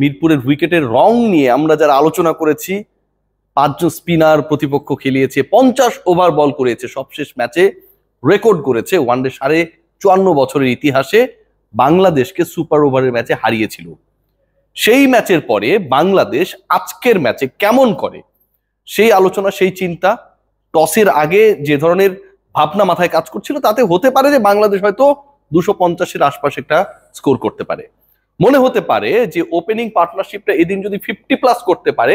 মিরপুরের উইকেটের রং নিয়ে আমরা যারা আলোচনা করেছি, 5 জন স্পিনার প্রতিপক্ষ খেলিয়েছে, 50 ওভার বল করেছে, সবশেষ ম্যাচে রেকর্ড করেছে ওয়ানডে 54 বছরের ইতিহাসে বাংলাদেশকে সুপার ওভারের ম্যাচে হারিয়েছিল। সেই ম্যাচের পরে বাংলাদেশ আজকের ম্যাচে কেমন করে সেই আলোচনা, সেই চিন্তা, টসের আগে যে ধরনের ভাবনা মাথায় কাজ করছিল তাতে হতে পারে যে বাংলাদেশ হয়তো 250-এর আশপাশে একটা স্কোর করতে পারে। মনে হতে পারে যে ওপেনিং পার্টনারশিপটা এদিন যদি 50+ করতে পারে,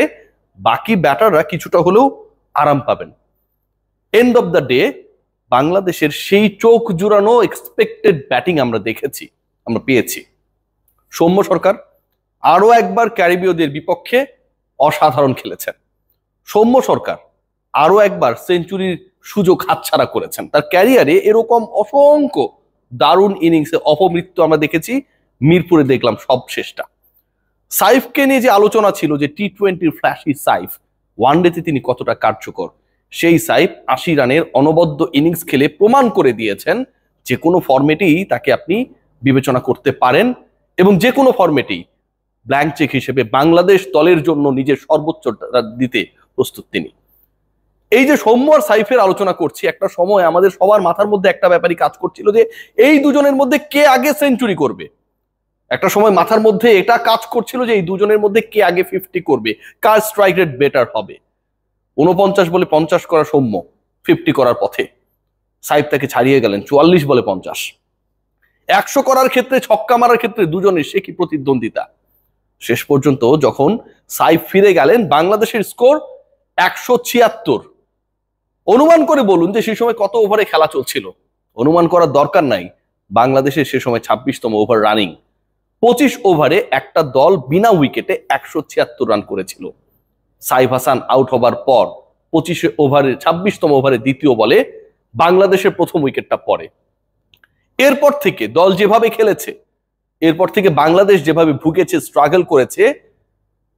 বাকি ব্যাটাররা কিছুটা হলেও আরাম পাবেন। এন্ড অফ দ্য ডে বাংলাদেশের সেই চোখ জুড়ানো এক্সপেক্টেড ব্যাটিং আমরা দেখেছি, আমরা পেয়েছি। সৌম্য সরকার আরো একবার ক্যারিবীয়দের বিপক্ষে অসাধারণ খেলেছেন। সৌম্য সরকার আরো একবার সেঞ্চুরির সুযোগ হাতছাড়া করেছেন। তার ক্যারিয়ারে এরকম অসংখ্য দারুণ ইনিংসে অপমৃত্যু আমরা দেখেছি, মিরপুরে দেখলাম সবশেষটা। সাইফকে নিয়ে যে আলোচনা ছিল যে টি-20 ফ্ল্যাশি সাইফ, ওয়ানডেতে তিনি কতটা কার্যকর, সেই সাইফ 80 রানের অনবদ্য ইনিংস খেলে প্রমাণ করে দিয়েছেন যে কোনো ফরম্যাটেই তাকে আপনি বিবেচনা করতে পারেন এবং যে কোনো ফরম্যাটেই ব্ল্যাঙ্ক চেক হিসেবে বাংলাদেশ দলের জন্য নিজের সর্বোচ্চ দিতে প্রস্তুত তিনি। এই যে সৌম্য আর সাইফের আলোচনা করছি, একটা সময় আমাদের সবার মাথার মধ্যে একটা ব্যাপারই কাজ করছিল যে এই দুজনের মধ্যে কে আগে সেঞ্চুরি করবে। একটা সময় মাথার মধ্যে এটা কাজ করছিল যে এই দুজনের মধ্যে কে আগে 50 করবে, কার স্ট্রাইক রেট বেটার হবে। 49 বলে 50 করা সৌম্য 50 করার পথে, সাইফ তাকে ছাড়িয়ে গেলেন 44 বলে 50। 100 করার ক্ষেত্রে, ছক্কা মারার ক্ষেত্রে দুজনের সে কি প্রতিদ্বন্দ্বিতা। শেষ পর্যন্ত যখন সাইফ ফিরে গেলেন, বাংলাদেশের স্কোর 176। অনুমান করে বলুন যে সেই সময় কত ওভারে খেলা চলছিল। অনুমান করার দরকার নাই, বাংলাদেশের সে সময় 26তম ওভার রানিং। 25 ওভারে একটা দল বিনা উইকেটে 176 রান করেছিল। সাইফ হাসান আউট হবার পর 26তম ওভারে দ্বিতীয় বলে বাংলাদেশের প্রথম উইকেটটা পড়ে। এরপর থেকে দল যেভাবে খেলেছে, এরপর থেকে বাংলাদেশ যেভাবে ভুগেছে, স্ট্রাগল করেছে,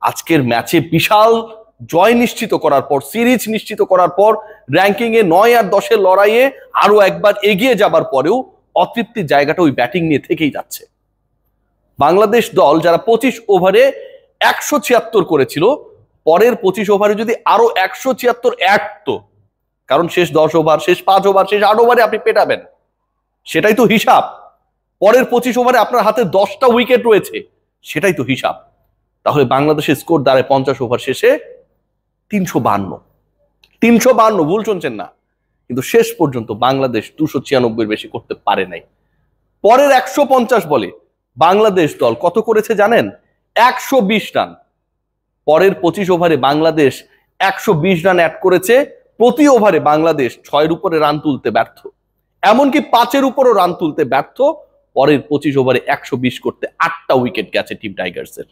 আজকের ম্যাচে বিশাল জয় নিশ্চিত করার পর, সিরিজ নিশ্চিত করার পর, র্যাঙ্কিং এ 9 আর 10-এর লড়াইয়ে আরো একবার এগিয়ে যাবার পরেও অতৃপ্তির জায়গাটা ওই ব্যাটিং নিয়ে থেকেই যাচ্ছে। বাংলাদেশ দল যারা 25 ওভারে 176 করেছিল, পরের 25 ওভারে যদি আরো 176 তো, কারণ শেষ 10 ওভার, শেষ 5 ওভার, শেষ 8 ওভারে আপনি পেটাবেন, সেটাই তো হিসাব। পরের 25 ওভারে আপনার হাতে 10টা উইকেট রয়েছে, সেটাই তো হিসাব। তাহলে বাংলাদেশের স্কোর দাঁড়ায় 50 ওভার শেষে 352, ভুল শুনছেন না। কিন্তু শেষ পর্যন্ত বাংলাদেশ 296-এর বেশি করতে পারে নাই। পরের 150 বলে বাংলাদেশ দল কত করেছে জানেন? 120 রান। পরের 25 ওভারে বাংলাদেশ 120 রান অ্যাড করেছে। প্রতি ওভারে বাংলাদেশ 6-এর উপরে রান তুলতে ব্যর্থ, এমনকি 5-এর উপরও রান তুলতে ব্যর্থ। পরের 25 ওভারে 120 করতে 8টা উইকেট গেছে টিম টাইগার্সের।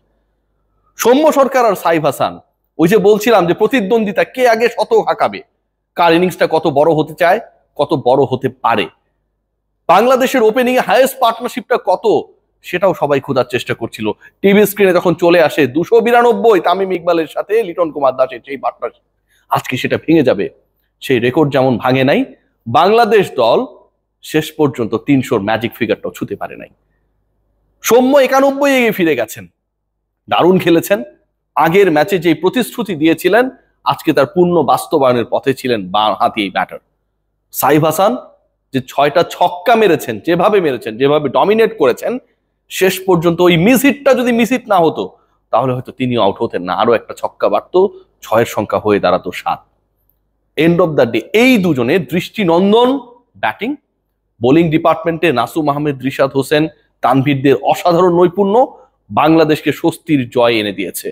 সৌম্য সরকার আর সাইফ হাসান, ওই যে বলছিলাম যে প্রতিদ্বন্দ্বিতা, কে আগে শতক হাঁকাবে, কার ইনিংসটা কত বড় হতে চায়, কত বড় হতে পারে, বাংলাদেশের ওপেনিং এ হাইয়েস্ট পার্টনারশিপটা কত, সেটাও সবাই খোঁজার চেষ্টা করছিল। টিভি স্ক্রিনে যখন চলে আসে 292 তামিম ইকবালের সাথে লিটন কুমার দাসের সেই পার্টনারশিপ, আজকে সেটা ভেঙে যাবে। সেই রেকর্ড যেমন ভাঙে নাই, বাংলাদেশ দল শেষ পর্যন্ত 300-র ম্যাজিক ফিগারটাও ছুঁতে পারে নাই। সৌম্য 91 এগিয়ে ফিরে গেছেন, দারুণ খেলেছেন। আগের ম্যাচে যে প্রতিশ্রুতি দিয়েছিলেন, আজকে তার পূর্ণ বাস্তবায়নের পথে ছিলেন বাঁ হাতি ব্যাটার। সাইফ হাসান যে 6টা ছক্কা মেরেছেন, যেভাবে মেরেছেন, যেভাবে ডমিনেট করেছেন, শেষ পর্যন্ত ওই মিস হিটটা যদি মিস হিট না হতো তাহলে হয়তো তিনিও আউট হতেন না, আরো একটা ছক্কা বাড়তো, 6-এর সংখ্যা হয়ে দাঁড়াতো 7। এন্ড অফ দ্য ডে এই দুজনের দৃষ্টিনন্দন ব্যাটিং, বোলিং ডিপার্টমেন্টে নাসুম আহমেদ, রিশাদ হোসেন, তানভীরদের অসাধারণ নৈপুণ্য বাংলাদেশকে স্বস্তির জয় এনে দিয়েছে।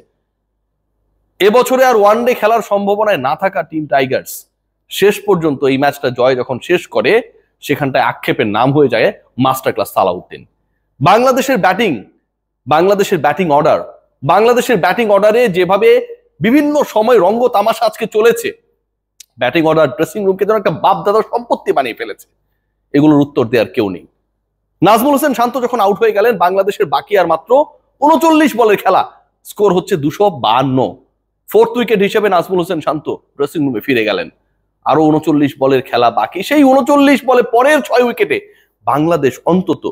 এবছরে আর ওয়ানডে খেলার সম্ভাবনায় না থাকা টিম টাইগার্স শেষ পর্যন্ত এই ম্যাচটা জয় যখন শেষ করে, সেখানটায় আক্ষেপের নাম হয়ে যায় মাস্টার ক্লাস সালাউদ্দিন। বাংলাদেশের ব্যাটিং অর্ডারে যেভাবে বিভিন্ন সময় রঙ্গ তামাশা আজকে চলেছে, ব্যাটিং অর্ডার ড্রেসিং রুমকে যেন একটা বাপ দাদার সম্পত্তি বানিয়ে ফেলেছে, এগুলোর উত্তর দেওয়ার কেউ নেই। নাজমুল হোসেন শান্ত যখন আউট হয়ে গেলেন, বাংলাদেশের বাকি আর মাত্র 39 বলের খেলা, স্কোর হচ্ছে 252। 4th উইকেট হিসেবে নাজমুল হোসেন শান্ত ড্রেসিং রুমে ফিরে গেলেন। আরো 39 বলের খেলা বাকি, সেই 39 বলে পরের 6 উইকেটে বাংলাদেশ অন্তত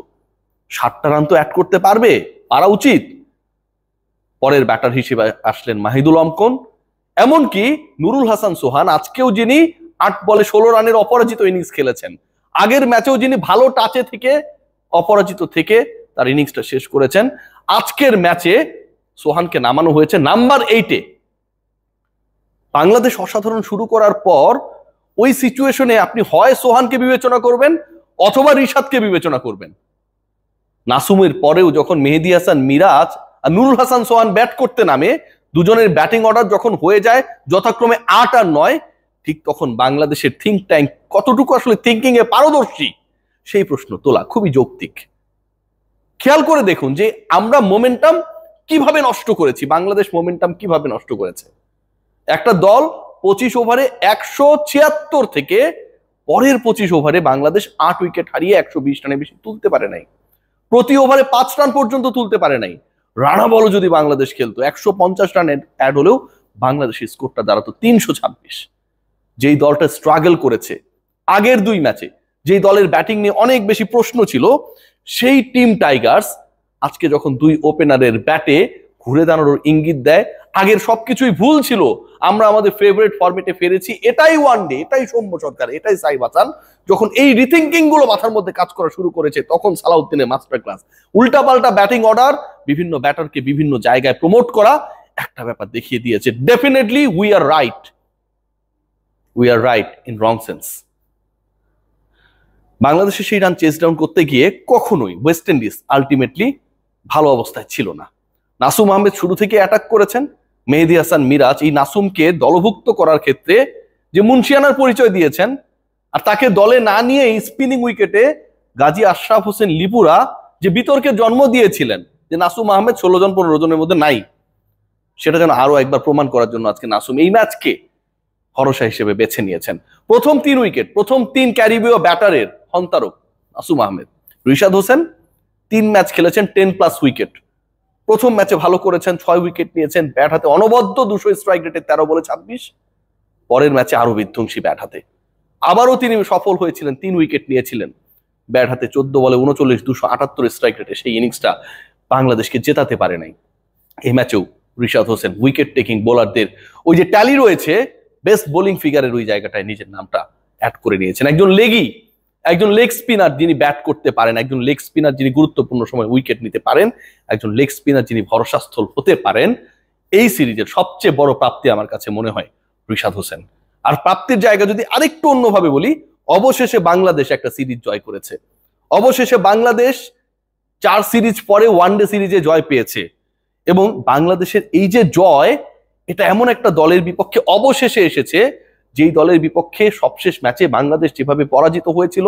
60টা রান তো অ্যাড করতে পারা উচিত। পরের ব্যাটার হিসেবে আসলেন মাহিদুল অঙ্কন, এমনকি নুরুল হাসান সোহান আজকেও যিনি 8 বলে 16 রানের অপরাজিত ইনিংস খেলেছেন, আগের ম্যাচেও যিনি ভালো টাচে থেকে অপরাজিত থেকে তার ইনিংসটা শেষ করেছেন, আজকের ম্যাচে সোহানকে নামানো হয়েছে নাম্বার 8-এ। বাংলাদেশ অসাধারণ শুরু করার পর ওই সিচুয়েশনে আপনি হয় সোহানকে বিবেচনা করবেন অথবা রিশাদকে বিবেচনা করবেন। নাসুমের পরেও যখন মেহেদী হাসান মিরাজ আর নুরুল হাসান সোহান ব্যাট করতে নামে, দুজনের ব্যাটিং অর্ডার যখন হয়ে যায় যথাক্রমে 8 আর 9, ঠিক তখন বাংলাদেশের থিঙ্ক ট্যাঙ্ক কতটুকু আসলে থিঙ্কিং এ পারদর্শী সেই প্রশ্ন তোলা খুবই যৌক্তিক। খেয়াল করে দেখুন যে আমরা মোমেন্টাম কিভাবে নষ্ট করেছি, বাংলাদেশ মোমেন্টাম কিভাবে নষ্ট করেছে। একটা দল 25 ওভারে 176 থেকে পরের 25 ওভারে বাংলাদেশ 8 উইকেট হারিয়ে 120 রানে বেশি তুলতে পারে নাই, প্রতি ওভারে 5 রান পর্যন্ত তুলতে পারে নাই। রানা বল যদি বাংলাদেশ খেলতো 150 রান অ্যাড হলেও বাংলাদেশের স্কোরটা দাঁড়াতো 326। যেই দলটা স্ট্রাগল করেছে আগের 2 ম্যাচে, যেই দলের ব্যাটিং নিয়ে অনেক বেশি প্রশ্ন ছিল, সেই টিম টাইগার্স আজকে যখন 2 ওপেনারের ব্যাটে ঘুরে দাঁড়ানোর ইঙ্গিত দেয়, আগের সবকিছুই ভুল ছিল, আমরা আমাদের ফেভারিট ফরম্যাটে ফিরেছি, এটাই ওয়ানডে, এটাই সৌম্য সরকার, এটাই সাইফ হাসান, যখন এই রিথিঙ্কিং গুলো মাথার মধ্যে কাজ করা শুরু করেছে, তখন সালাউদ্দিনের মাস্টার ক্লাস। উল্টাপাল্টা ব্যাটিং অর্ডার, বিভিন্ন ব্যাটারকে বিভিন্ন জায়গায় প্রমোট করা, একটা ব্যাপার দেখিয়ে দিয়েছে, definitely we are right in wrong sense. বাংলাদেশে সেই রান চেস ডাউন করতে গিয়ে কখনোই ওয়েস্ট ইন্ডিজ আলটিমেটলি ভালো অবস্থায় ছিল না। নাসুম আহমেদ শুরু থেকে অ্যাটাক করেছেন, মেহেদী হাসান মিরাজ এই নাসুমকে দলভুক্ত করার ক্ষেত্রে যে মুন্সিয়ানার পরিচয় দিয়েছেন, আর তাকে দলে না নিয়ে স্পিনিং উইকেটে গাজী আশরাফ হোসেন লিপুরা যে বিতর্কের জন্ম দিয়েছিলেন যে নাসুম আহমেদ 16 জন 15 জনের মধ্যে নাই, সেটা যেন আরো একবার প্রমাণ করার জন্য আজকে নাসুম এই ম্যাচকে ভরসা হিসেবে বেছে নিয়েছেন। প্রথম 3 উইকেট, প্রথম 3 ক্যারিবীয় ব্যাটারের হন্তারক নাসুম আহমেদ। রিশাদ হোসেন 3 ম্যাচ খেলেছেন 10+ উইকেট, প্রথম ম্যাচে ভালো করেছেন, 6 উইকেট নিয়েছেন, ব্যাট হাতে অনবদ্য 200 স্ট্রাইক রেটে 13 বলে 26, পরের ম্যাচে আরো বিধ্বংসী ব্যাট হাতে আবারও তিনি সফল হয়েছিলেন, 3 উইকেট নিয়েছিলেন, ব্যাট হাতে 14 বলে 39 278 স্ট্রাইক রেটে সেই ইনিংসটা বাংলাদেশকে জেতাতে পারে নাই। এই ম্যাচেও রিশাদ হোসেন উইকেট টেকিং বোলারদের ওই যে ট্যালি রয়েছে, বেস্ট বোলিং ফিগারের ওই জায়গাটায় নিজের নামটা অ্যাড করে নিয়েছেন। একজন লেগ স্পিনার যিনি ব্যাট করতে পারেন, একজন লেগ স্পিনার যিনি গুরুত্বপূর্ণ সময় উইকেট নিতে পারেন, একজন লেগ স্পিনার যিনি ভরসাস্থল হতে পারেন, এই সিরিজের সবচেয়ে বড় প্রাপ্তি আমার কাছে মনে হয় রিশাদ হোসেন। আর প্রাপ্তির জায়গা যদি আরেকটু অন্যভাবে বলি, অবশেষে বাংলাদেশ একটা সিরিজ জয় করেছে, অবশেষে বাংলাদেশ 4 সিরিজ পরে ওয়ানডে সিরিজে জয় পেয়েছে, এবং বাংলাদেশের এই যে জয়, এটা এমন একটা দলের বিপক্ষে অবশেষে এসেছে যেই দলের বিপক্ষে সবশেষ ম্যাচে বাংলাদেশ যেভাবে পরাজিত হয়েছিল,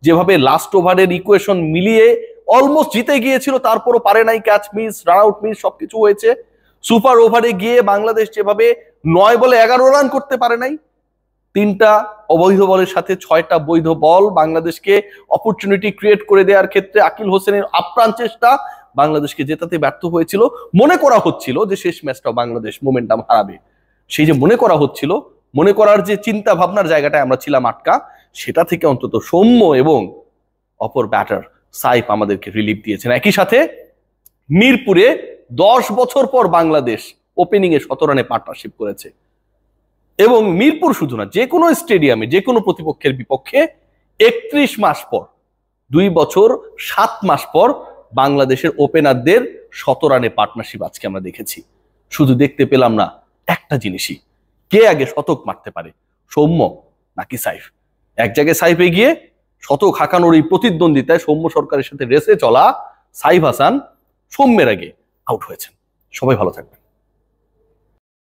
যেভাবে লাস্ট ওভারের ইকুয়েশন মিলিয়ে অলমোস্ট জিতে গিয়েছিল, তারপরও পারে নাই, catch miss, run out miss সবকিছু হয়েছে। সুপার ওভারে গিয়ে বাংলাদেশ যেভাবে 9 বলে 11 রান করতে পারে নাই, 3টা অবৈধ বলের সাথে 6টা বৈধ বল বাংলাদেশকে অপরচুনিটি ক্রিয়েট করে দেওয়ার ক্ষেত্রে আকিল হোসেনের আপ্রাণ চেষ্টা বাংলাদেশকে জেতাতে ব্যর্থ হয়েছিল। মনে করা হচ্ছিল যে শেষ ম্যাচটা বাংলাদেশ মোমেন্টাম হারাবে, সেই যে মনে করা হচ্ছিল, মনে করার যে চিন্তা ভাবনার জায়গাটায় আমরা ছিলাম আটকা, সেটা থেকে অন্তত সৌম্য এবং অপর ব্যাটার সাইফ আমাদেরকে রিলিফ দিয়েছেন। একই সাথে মিরপুরে 10 বছর পর বাংলাদেশ ওপেনিং এ 17 রানে পার্টনারশিপ করেছে, এবং মিরপুর শুধু না, যে কোনো স্টেডিয়ামে যে কোনো প্রতিপক্ষের বিপক্ষে 31 মাস পর, 2 বছর 7 মাস পর বাংলাদেশের ওপেনারদের 17 রানে পার্টনারশিপ আজকে আমরা দেখেছি। শুধু দেখতে পেলাম না, একটা জিনিসই, কে আগে শতক মারতে পারে, সৌম্য নাকি সাইফ? এক জায়গায় সাইফ এগিয়ে, শতক হাঁকানোর এই প্রতিদ্বন্দ্বিতায় সৌম্য সরকারের সাথে রেসে চলা সাইফ হাসান সৌম্যের আগে আউট হয়েছেন। সবাই ভালো থাকবেন।